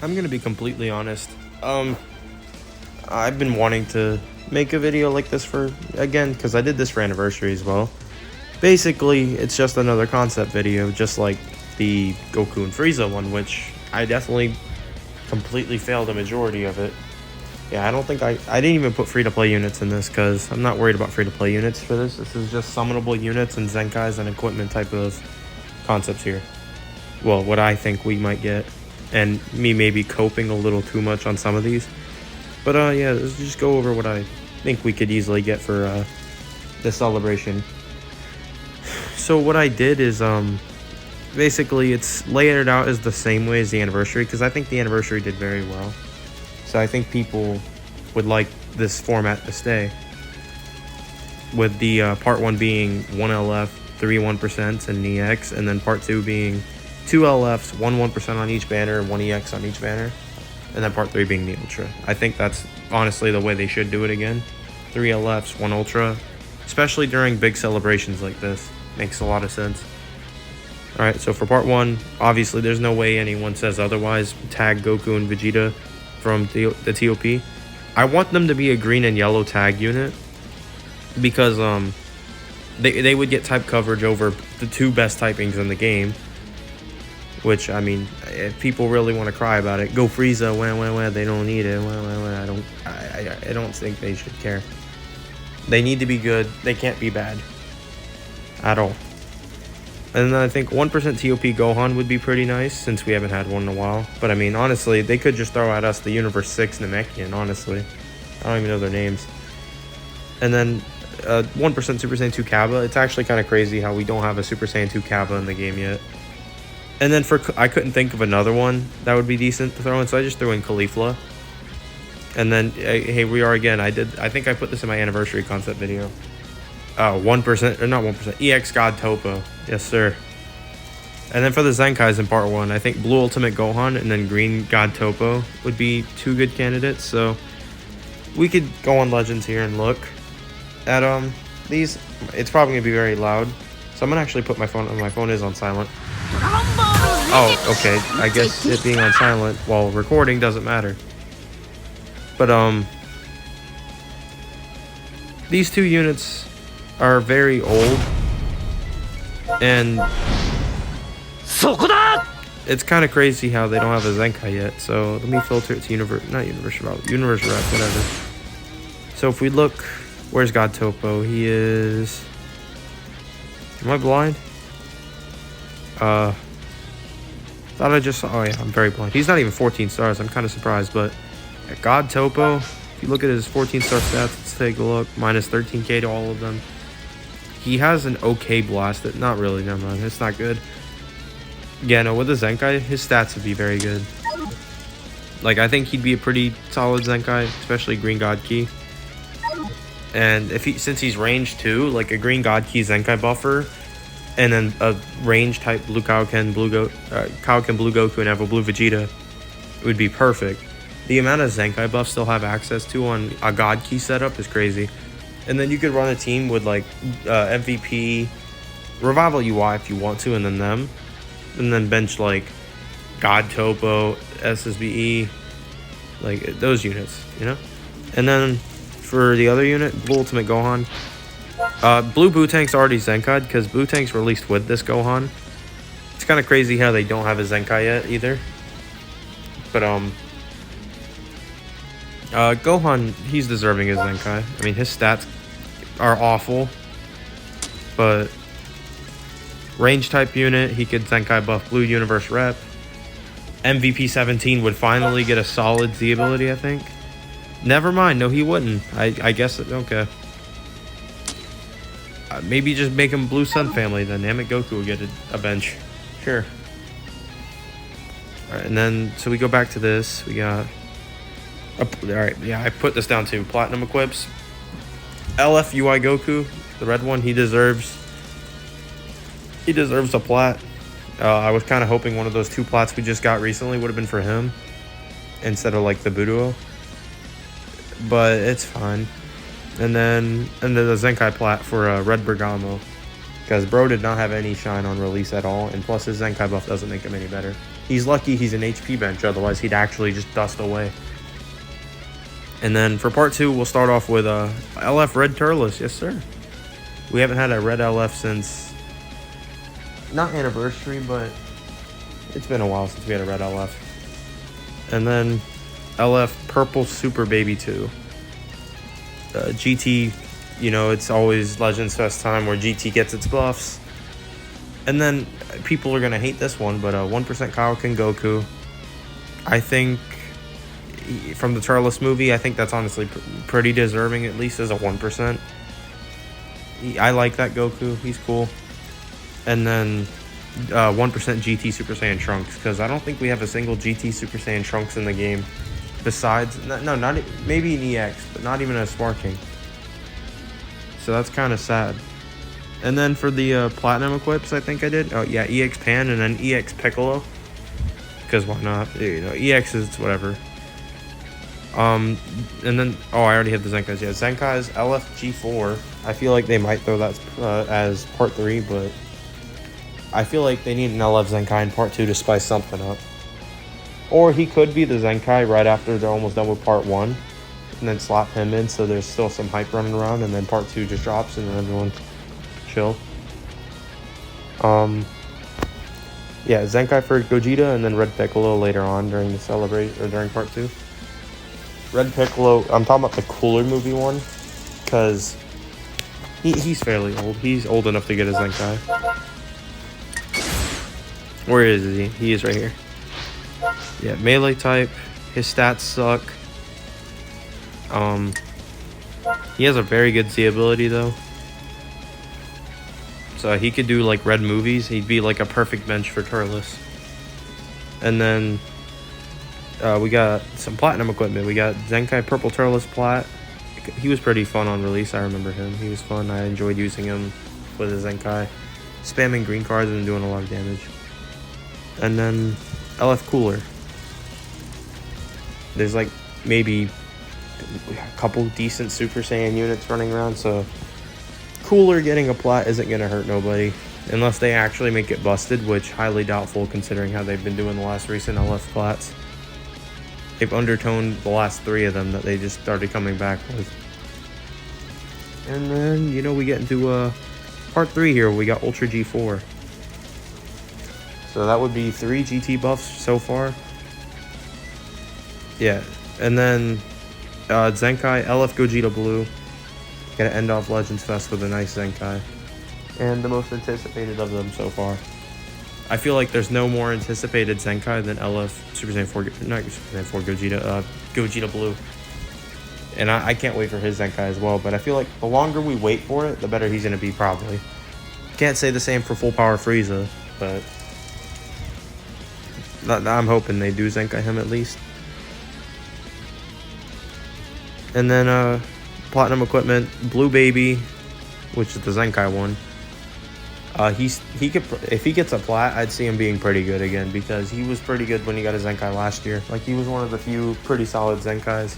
I'm gonna be completely honest. I've been wanting to make a video like this again, because I did this for anniversary as well. Basically, it's just another concept video, just like the Goku and Frieza one, which I definitely completely failed a majority of it. Yeah, I don't think I didn't even put free-to-play units in this, because I'm not worried about free-to-play units for this. This is just summonable units and Zenkais and equipment type of concepts here. Well, what I think we might get, and me maybe coping a little too much on some of these. But yeah, let's just go over what I think we could easily get for the celebration. So what I did is basically it's laying it out as the same way as the anniversary, because I think the anniversary did very well. So I think people would like this format to stay, with the part 1 being 1 LF, 3 1% and an EX, and then part 2 being 2 LFs, 1 1% on each banner, and 1 EX on each banner, and then part 3 being the Ultra. I think that's honestly the way they should do it again. 3 LFs, 1 Ultra, especially during big celebrations like this. Makes a lot of sense. Alright, so for part 1, obviously there's no way anyone says otherwise. Tag Goku and Vegeta from the TOP. I want them to be a green and yellow tag unit, because they would get type coverage over the 2 best typings in the game. Which, I mean, if people really want to cry about it, go Frieza, wah, they don't need it, I don't think they should care. They need to be good, they can't be bad. At all. And then I think 1% TOP Gohan would be pretty nice, since we haven't had one in a while. But I mean, honestly, they could just throw at us the Universe 6 Namekian, honestly. I don't even know their names. And then 1% Super Saiyan 2 Kappa. It's actually kind of crazy how we don't have a Super Saiyan 2 Kappa in the game yet. And then I couldn't think of another one that would be decent to throw in, so I just threw in Caulifla. And then, here we are again. I think I put this in my anniversary concept video. 1%, or not 1%, EX God Topo. Yes, sir. And then for the Zenkais in part 1, I think Blue Ultimate Gohan and then Green God Topo would be 2 good candidates. So we could go on Legends here and look at these. It's probably gonna be very loud, so I'm gonna actually put my phone. My phone is on silent. Oh, okay. I guess it being on silent while recording doesn't matter. But these 2 units are very old, and it's kind of crazy how they don't have a Zenkai yet. So let me filter it to Universe Rep, whatever. So if we look, where's God Topo? He is. Am I blind? Thought I just saw. Oh yeah, I'm very blind. He's not even 14 stars. I'm kind of surprised, but God Topo. If you look at his 14-star stats, let's take a look. Minus 13k to all of them. He has an okay blast. Not really, never mind. It's not good. Yeah, no, with the Zenkai, his stats would be very good. Like, I think he'd be a pretty solid Zenkai, especially Green God Ki. And since he's range 2, like a Green God Ki Zenkai buffer, and then a range type Blue Kaioken, Blue Goku, and Evo Blue Vegeta, it would be perfect. The amount of Zenkai buffs they'll have access to on a God Ki setup is crazy. And then you could run a team with like MVP, Revival UI if you want to, and then them. And then bench like God Topo, SSBE, like those units, you know? And then for the other unit, Blue Ultimate Gohan. Blue Boo-Tank's already Zenkai'd, because Boo-Tank's released with this Gohan. It's kind of crazy how they don't have a Zenkai yet either. But Gohan, he's deserving his Zenkai. I mean, his stats are awful, but range type unit, he could Zenkai buff Blue Universe Rep. MVP 17 would finally get a solid Z ability, I think. Never mind, no he wouldn't. I guess, okay. Maybe just make him Blue Sun family, then Namek Goku will get a bench. Sure. Alright, and then, so we go back to this. We got... Alright, yeah, I put this down too. Platinum equips. LF UI Goku, the red one, he deserves a plat. I was kind of hoping one of those 2 plats we just got recently would have been for him, instead of like the Buduo. But it's fine. And then the Zenkai plat for Red Bergamo, because bro did not have any shine on release at all, and plus his Zenkai buff doesn't make him any better. He's lucky he's an HP bench, otherwise he'd actually just dust away. And then for part 2, we'll start off with LF Red Turles. Yes, sir. We haven't had a Red LF since, not anniversary, but it's been a while since we had a Red LF. And then LF Purple Super Baby 2. GT, you know, it's always Legends Fest time where GT gets its buffs. And then people are going to hate this one, but 1% Kaioken Goku. I think from the Turles movie, I think that's honestly pretty deserving, at least as a 1%. I like that Goku. He's cool. And then 1% GT Super Saiyan Trunks, because I don't think we have a single GT Super Saiyan Trunks in the game. Besides, no, not maybe an EX, but not even a Sparking. So that's kind of sad. And then for the Platinum equips, I think I did. Oh yeah, EX Pan and then EX Piccolo. Because why not? You know, EX is whatever. And then, oh, I already have the Zenkais. Yeah, Zenkai's LFG4. I feel like they might throw that as part 3, but I feel like they need an LF Zenkai in part 2 to spice something up. Or he could be the Zenkai right after they're almost done with part 1, and then slap him in so there's still some hype running around, and then part 2 just drops and then everyone's chill. Yeah, Zenkai for Gogeta and then Red Piccolo later on during the during part 2. Red Piccolo, I'm talking about the Cooler movie one, because he's fairly old. He's old enough to get a Zenkai. Where is he? He is right here. Yeah, melee type. His stats suck. He has a very good Z ability though. So he could do like red movies. He'd be like a perfect bench for Turles. And then we got some Platinum equipment. We got Zenkai Purple Turles Plat. He was pretty fun on release. I remember him. He was fun. I enjoyed using him with his Zenkai. Spamming green cards and doing a lot of damage. And then LF Cooler. There's like maybe a couple decent Super Saiyan units running around, so Cooler getting a Plat isn't going to hurt nobody. Unless they actually make it busted, which highly doubtful considering how they've been doing the last recent LF Plats. They've undertoned the last 3 of them that they just started coming back with. And then, you know, we get into part 3 here. We got Ultra G4. So that would be 3 GT buffs so far. Yeah, and then Zenkai LF Gogeta Blue. Gonna end off Legends Fest with a nice Zenkai. And the most anticipated of them so far. I feel like there's no more anticipated Zenkai than LF Super Saiyan 4, not Super Saiyan 4 Gogeta, Gogeta Blue. And I can't wait for his Zenkai as well, but I feel like the longer we wait for it, the better he's going to be probably. Can't say the same for Full Power Frieza, but I'm hoping they do Zenkai him at least. And then Platinum equipment, Blue Baby, which is the Zenkai one. He could, if he gets a Plat, I'd see him being pretty good again, because he was pretty good when he got a Zenkai last year. Like, he was one of the few pretty solid Zenkais.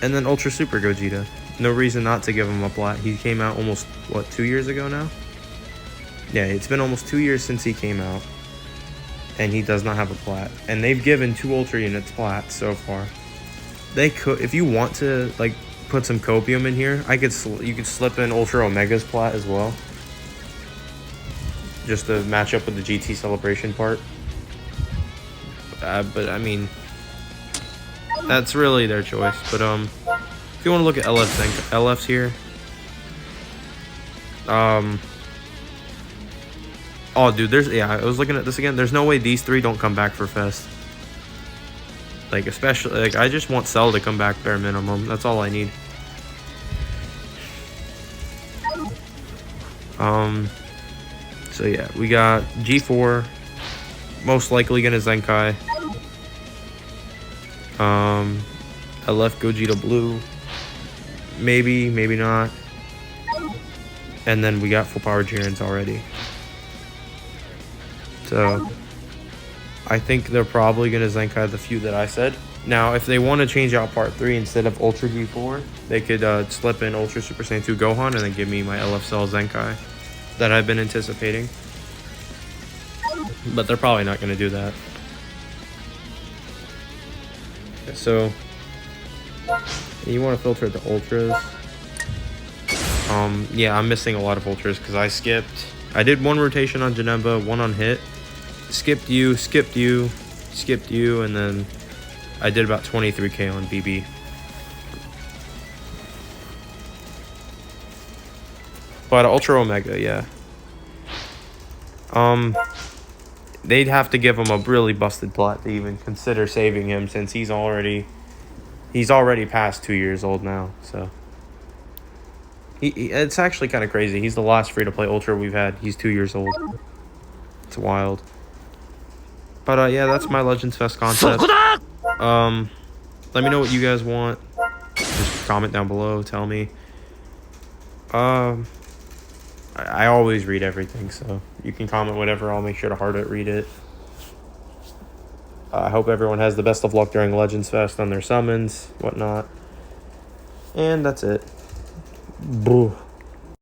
And then Ultra Super Gogeta. No reason not to give him a Plat. He came out almost, what, 2 years ago now? Yeah, it's been almost 2 years since he came out. And he does not have a Plat. And they've given 2 Ultra units Plats so far. They could, if you want to, like, put some Copium in here, you could slip in Ultra Omega's Plat as well. Just to match up with the GT Celebration part. But I mean, that's really their choice. But if you want to look at LFs here, oh dude, I was looking at this again. There's no way these 3 don't come back for Fest. Like, especially, like, I just want Cell to come back bare minimum. That's all I need. So yeah, we got G4, most likely gonna Zenkai. I left Gogeta Blue, maybe not. And then we got Full Power Jirens already. So I think they're probably gonna Zenkai the few that I said. Now, if they want to change out part 3 instead of Ultra G4, they could slip in Ultra Super Saiyan 2 Gohan and then give me my LF Cell Zenkai that I've been anticipating. but they're probably not going to do that. So you want to filter the ultras. Yeah, I'm missing a lot of ultras because I did one rotation on Janemba, one on hit, skipped you, and then I did about 23k on BB. But Ultra Omega, yeah. They'd have to give him a really busted plat to even consider saving him, since he's already past 2 years old now. So it's actually kind of crazy. He's the last free-to-play Ultra we've had. He's 2 years old. It's wild. But yeah, that's my Legends Fest concept. Let me know what you guys want. Just comment down below. Tell me. I always read everything, so you can comment whatever. I'll make sure to heart it, read it. I hope everyone has the best of luck during Legends Fest on their summons, whatnot. And that's it. Boo.